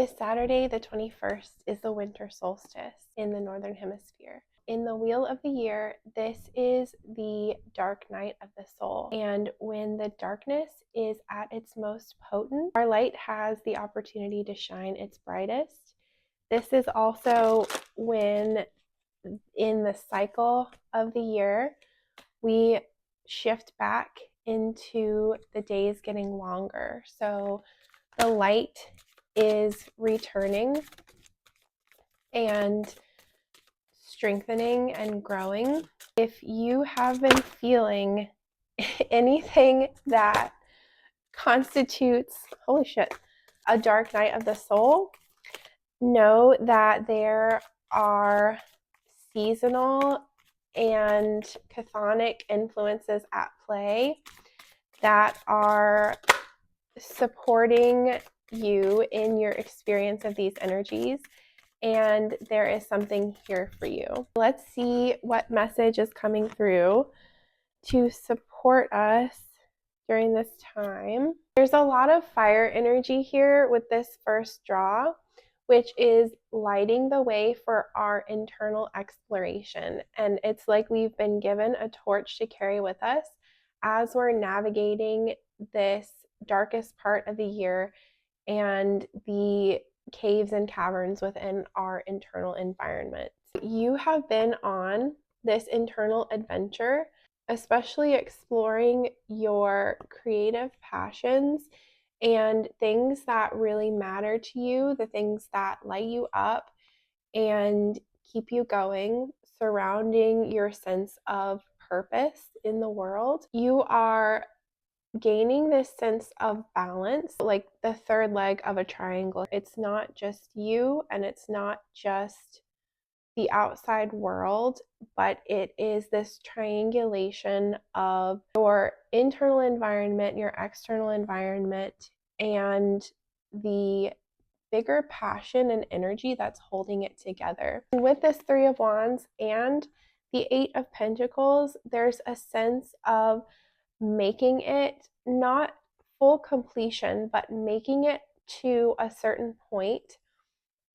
This Saturday, the 21st, is the winter solstice in the Northern Hemisphere. In the Wheel of the Year, this is the dark night of the soul. And when the darkness is at its most potent, our light has the opportunity to shine its brightest. This is also when, in the cycle of the year, we shift back into the days getting longer. So the light is returning and strengthening and growing. If you have been feeling anything that constitutes, holy shit, a dark night of the soul, know that there are seasonal and chthonic influences at play that are supporting you in your experience of these energies, and there is something here for you. Let's see what message is coming through to support us during this time. There's a lot of fire energy here with this first draw, which is lighting the way for our internal exploration. And it's like we've been given a torch to carry with us as we're navigating this darkest part of the year and the caves and caverns within our internal environment. You have been on this internal adventure, especially exploring your creative passions and things that really matter to you, the things that light you up and keep you going, surrounding your sense of purpose in the world. You are gaining this sense of balance, like the third leg of a triangle. It's not just you and it's not just the outside world, but it is this triangulation of your internal environment, your external environment, and the bigger passion and energy that's holding it together. And with this Three of Wands and the Eight of Pentacles, there's a sense of making it not full completion, but making it to a certain point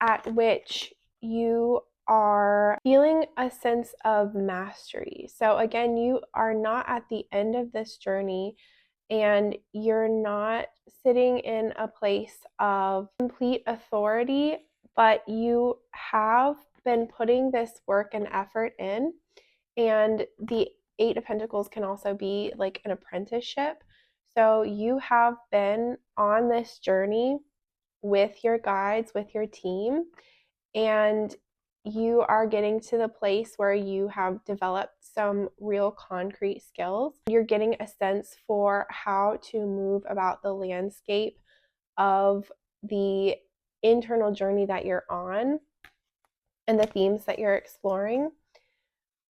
at which you are feeling a sense of mastery. So again, you are not at the end of this journey and you're not sitting in a place of complete authority, but you have been putting this work and effort in. And the Eight of Pentacles can also be like an apprenticeship. So you have been on this journey with your guides, with your team, and you are getting to the place where you have developed some real concrete skills. You're getting a sense for how to move about the landscape of the internal journey that you're on and the themes that you're exploring.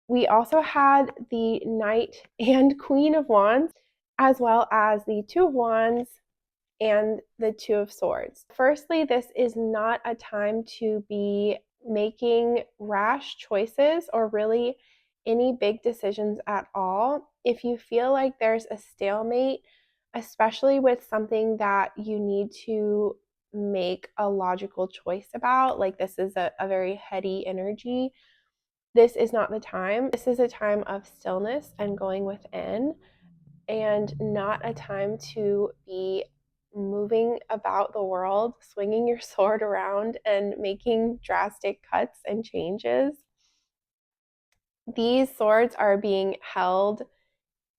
We also had the Knight and Queen of Wands, as well as the Two of Wands and the Two of Swords. Firstly, this is not a time to be making rash choices or really any big decisions at all. If you feel like there's a stalemate, especially with something that you need to make a logical choice about, like this is a very heady energy, this is not the time. This is a time of stillness and going within, and not a time to be moving about the world, swinging your sword around and making drastic cuts and changes. These swords are being held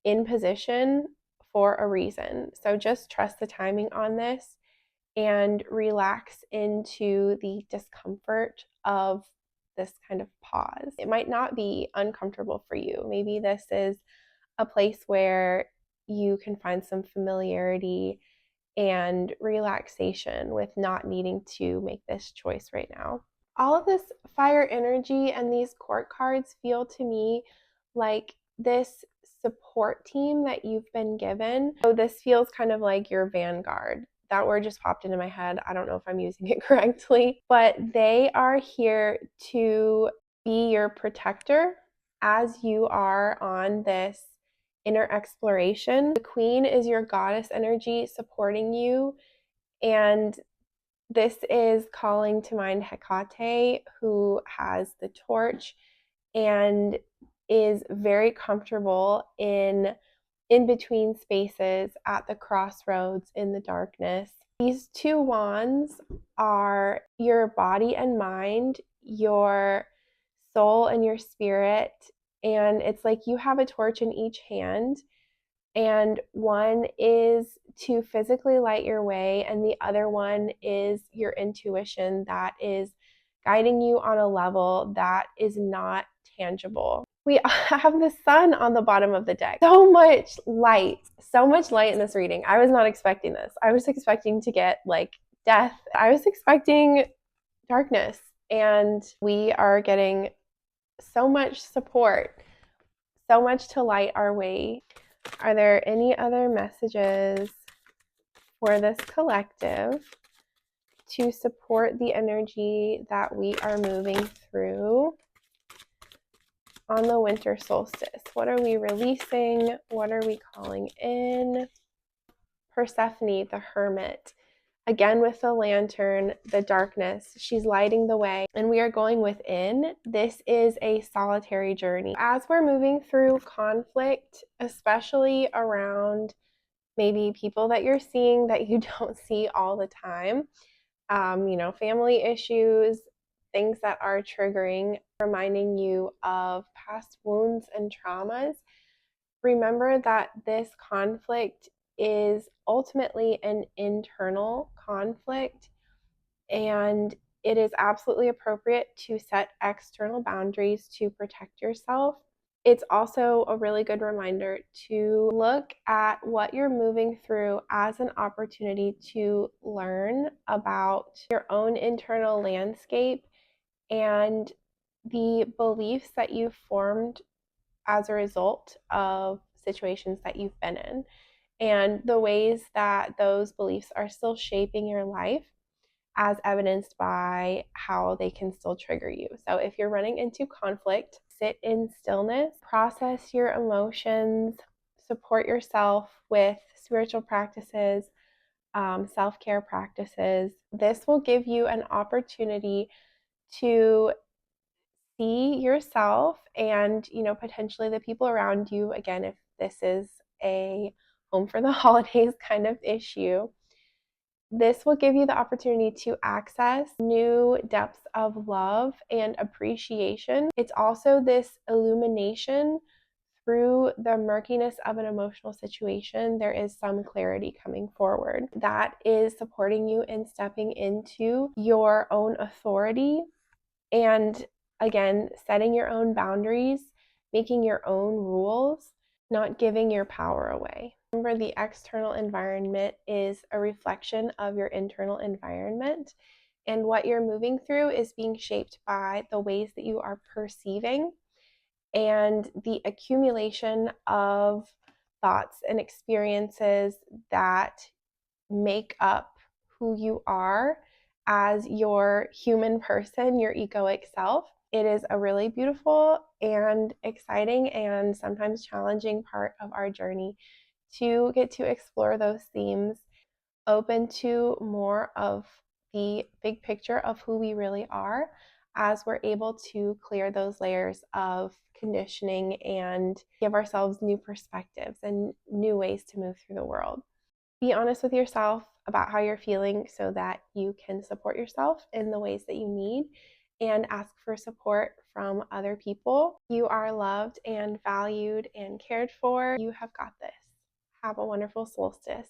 in position for a reason. So just trust the timing on this and relax into the discomfort of this kind of pause. It might not be uncomfortable for you. Maybe this is a place where you can find some familiarity and relaxation with not needing to make this choice right now. All of this fire energy and these court cards feel to me like this support team that you've been given. So this feels kind of like your vanguard. That word just popped into my head. I don't know if I'm using it correctly, but they are here to be your protector as you are on this inner exploration. The Queen is your goddess energy supporting you, and This is calling to mind Hecate, who has the torch and is very comfortable in between spaces at the crossroads in the darkness. These two wands are your body and mind, your soul and your spirit, and it's like you have a torch in each hand, and one is to physically light your way, and the other one is your intuition that is guiding you on a level that is not tangible. We have the sun on the bottom of the deck. So much light in this reading. I was not expecting this. I was expecting to get like death. I was expecting darkness, and we are getting so much support, so much to light our way. Are there any other messages for this collective to support the energy that we are moving through on the winter solstice? What are we releasing? What are we calling in? Persephone, the hermit. Again, with the lantern, the darkness, she's lighting the way, and we are going within. This is a solitary journey. As we're moving through conflict, especially around maybe people that you're seeing that you don't see all the time, family issues, things that are triggering, reminding you of past wounds and traumas, remember that this conflict is ultimately an internal conflict, and it is absolutely appropriate to set external boundaries to protect yourself. It's also a really good reminder to look at what you're moving through as an opportunity to learn about your own internal landscape and the beliefs that you've formed as a result of situations that you've been in, and the ways that those beliefs are still shaping your life, as evidenced by how they can still trigger you. So if you're running into conflict, sit in stillness, process your emotions, support yourself with spiritual practices, self-care practices. This will give you an opportunity to see yourself and, potentially the people around you. Again, if this is a home for the holidays kind of issue, this will give you the opportunity to access new depths of love and appreciation. It's also this illumination through the murkiness of an emotional situation. There is some clarity coming forward that is supporting you in stepping into your own authority, and again, setting your own boundaries, making your own rules, not giving your power away. Remember, the external environment is a reflection of your internal environment, and what you're moving through is being shaped by the ways that you are perceiving and the accumulation of thoughts and experiences that make up who you are as your human person, your egoic self. It is a really beautiful and exciting and sometimes challenging part of our journey to get to explore those themes, open to more of the big picture of who we really are as we're able to clear those layers of conditioning and give ourselves new perspectives and new ways to move through the world. Be honest with yourself about how you're feeling so that you can support yourself in the ways that you need, and ask for support from other people. You are loved and valued and cared for. You have got this. Have a wonderful solstice.